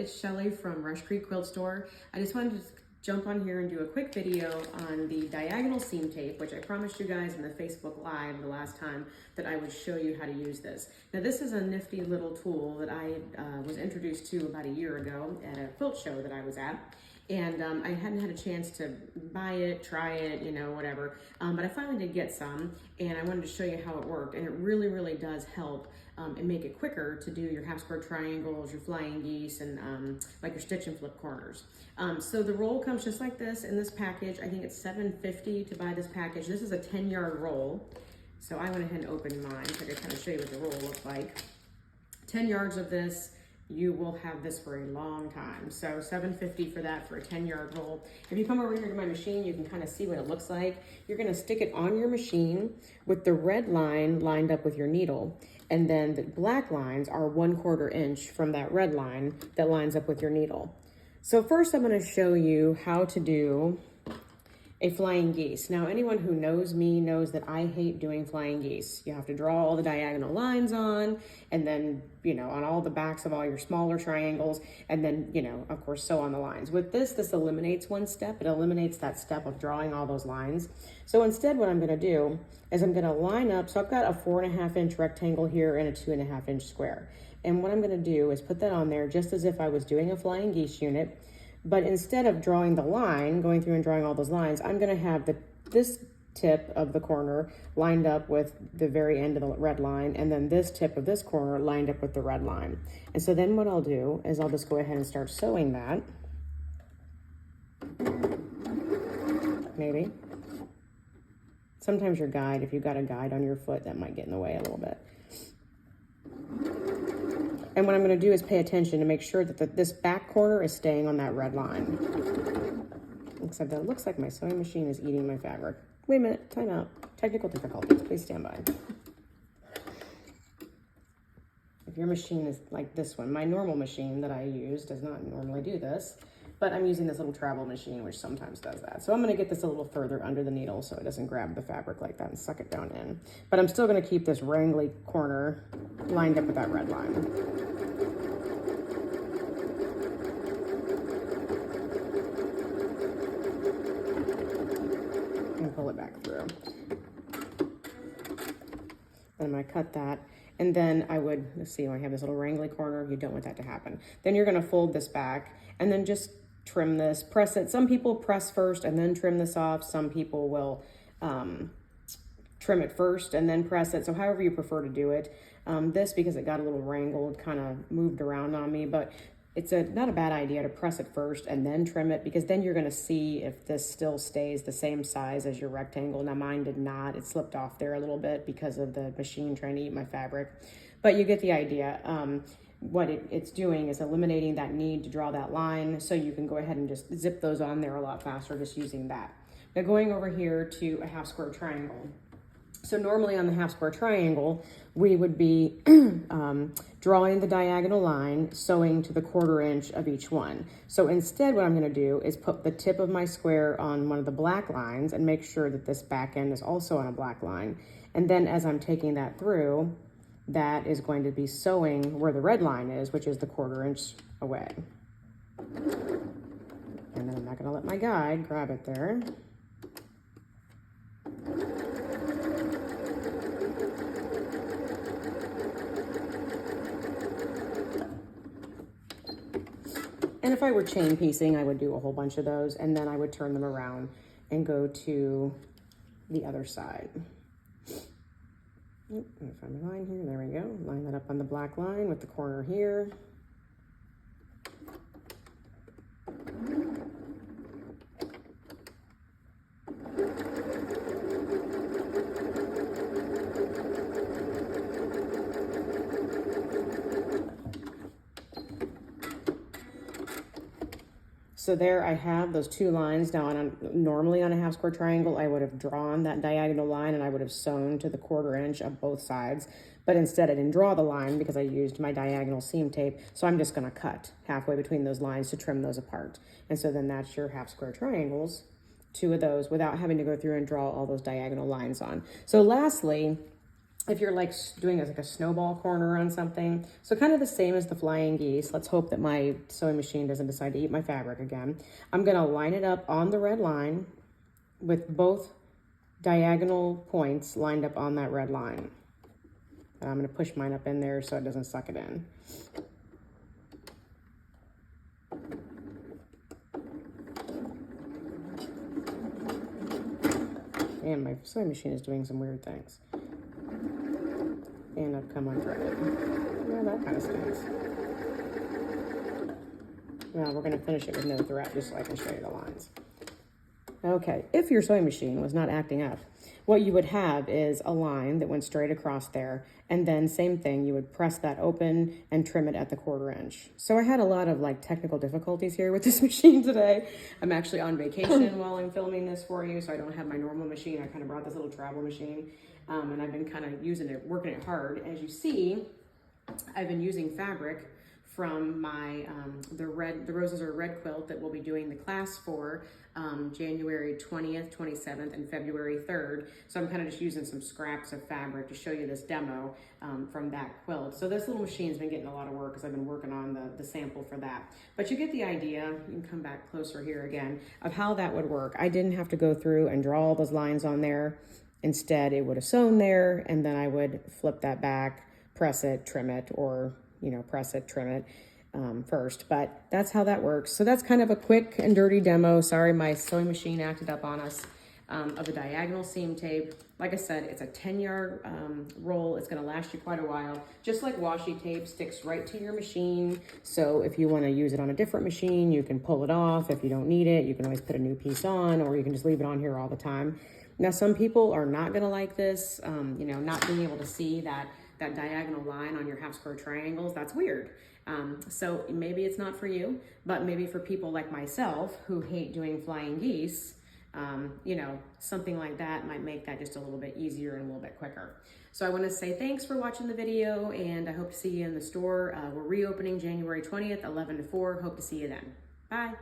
it's Shelly from Rush Creek Quilt Store. I just wanted to jump on here and do a quick video on the diagonal seam tape, which I promised you guys in the Facebook Live the last time that I would show you how to use this. Now this is a nifty little tool that I was introduced to about a year ago at a quilt show that I was at. And I hadn't had a chance to buy it, try it, you know, whatever. But I finally did get some, and I wanted to show you how it worked. And it really, really does help and make it quicker to do your half square triangles, your flying geese, and like your stitch and flip corners. So the roll comes just like this in this package. I think it's $7.50 to buy this package. This is a 10-yard roll. So I went ahead and opened mine so I could kind of show you what the roll looks like. 10 yards of this. You will have this for a long time. So $7.50 for that for a 10-yard roll. If you come over here to my machine, you can kind of see what it looks like. You're gonna stick it on your machine with the red line lined up with your needle. And then the black lines are 1/4 inch from that red line that lines up with your needle. So first I'm gonna show you how to do a flying geese. Now, anyone who knows me knows that I hate doing flying geese. You have to draw all the diagonal lines on, and then, you know, on all the backs of all your smaller triangles, and then, you know, of course, sew on the lines. With this eliminates one step. It eliminates that step of drawing all those lines. So instead, what I'm gonna do is I'm gonna line up, so I've got a 4.5 inch rectangle here and a 2.5 inch square. And what I'm gonna do is put that on there just as if I was doing a flying geese unit. But instead of drawing the line, going through and drawing all those lines, I'm gonna have this tip of the corner lined up with the very end of the red line, and then this tip of this corner lined up with the red line. And so then what I'll do is I'll just go ahead and start sewing that. Maybe. Sometimes your guide, if you've got a guide on your foot, that might get in the way a little bit. And what I'm going to do is pay attention to make sure that this back corner is staying on that red line. Except that it looks like my sewing machine is eating my fabric. Wait a minute, time out. Technical difficulties, please stand by. If your machine is like this one, my normal machine that I use does not normally do this, but I'm using this little travel machine, which sometimes does that. So I'm gonna get this a little further under the needle so it doesn't grab the fabric like that and suck it down in. But I'm still gonna keep this wrangly corner lined up with that red line. And pull it back through. Then I'm gonna cut that. And then I would, let's see, I have this little wrangly corner. You don't want that to happen. Then you're gonna fold this back and then just trim this, press it. Some people press first and then trim this off. Some people will trim it first and then press it. So however you prefer to do it. This, because it got a little wrangled, kind of moved around on me, but it's not a bad idea to press it first and then trim it, because then you're gonna see if this still stays the same size as your rectangle. Now mine did not, it slipped off there a little bit because of the machine trying to eat my fabric, but you get the idea. What it's doing is eliminating that need to draw that line, so you can go ahead and just zip those on there a lot faster just using that. Now going over here to a half square triangle. So normally on the half square triangle, we would be drawing the diagonal line, sewing to the 1/4 inch of each one. So instead what I'm gonna do is put the tip of my square on one of the black lines and make sure that this back end is also on a black line. And then as I'm taking that through, that is going to be sewing where the red line is, which is the 1/4 inch away. And then I'm not gonna let my guide grab it there. And if I were chain piecing, I would do a whole bunch of those, and then I would turn them around and go to the other side. Let me find my line here, there we go. Line that up on the black line with the corner here. So there I have those two lines. Now, normally on a half square triangle, I would have drawn that diagonal line and I would have sewn to the 1/4 inch of both sides. But instead I didn't draw the line because I used my diagonal seam tape. So I'm just gonna cut halfway between those lines to trim those apart. And so then that's your half square triangles, two of those, without having to go through and draw all those diagonal lines on. So lastly, if you're like doing like a snowball corner on something. So kind of the same as the flying geese. Let's hope that my sewing machine doesn't decide to eat my fabric again. I'm gonna line it up on the red line with both diagonal points lined up on that red line. And I'm gonna push mine up in there so it doesn't suck it in. And my sewing machine is doing some weird things. And I've come unthreaded. Yeah, that kind of stinks. Well, we're gonna finish it with no thread just so I can show you the lines. Okay, if your sewing machine was not acting up, what you would have is a line that went straight across there, and then same thing, you would press that open and trim it at the 1/4 inch. So I had a lot of like technical difficulties here with this machine today. I'm actually on vacation while I'm filming this for you, so I don't have my normal machine. I kind of brought this little travel machine, and I've been kind of using it, working it hard. As you see, I've been using fabric from my, the Roses Are Red quilt that we'll be doing the class for January 20th, 27th, and February 3rd. So I'm kind of just using some scraps of fabric to show you this demo from that quilt. So this little machine's been getting a lot of work because I've been working on the sample for that. But you get the idea, you can come back closer here again, of how that would work. I didn't have to go through and draw all those lines on there. Instead, it would have sewn there, and then I would flip that back, press it, trim it, or press it, trim it first, but that's how that works. So that's kind of a quick and dirty demo. Sorry, my sewing machine acted up on us, of the diagonal seam tape. Like I said, it's a 10-yard roll. It's gonna last you quite a while. Just like washi tape, sticks right to your machine. So if you wanna use it on a different machine, you can pull it off. If you don't need it, you can always put a new piece on, or you can just leave it on here all the time. Now, some people are not gonna like this, not being able to see that diagonal line on your half square triangles. That's weird. So maybe it's not for you, but maybe for people like myself who hate doing flying geese, something like that might make that just a little bit easier and a little bit quicker. So I want to say thanks for watching the video, and I hope to see you in the store. We're reopening January 20th, 11 to 4. Hope to see you then. Bye.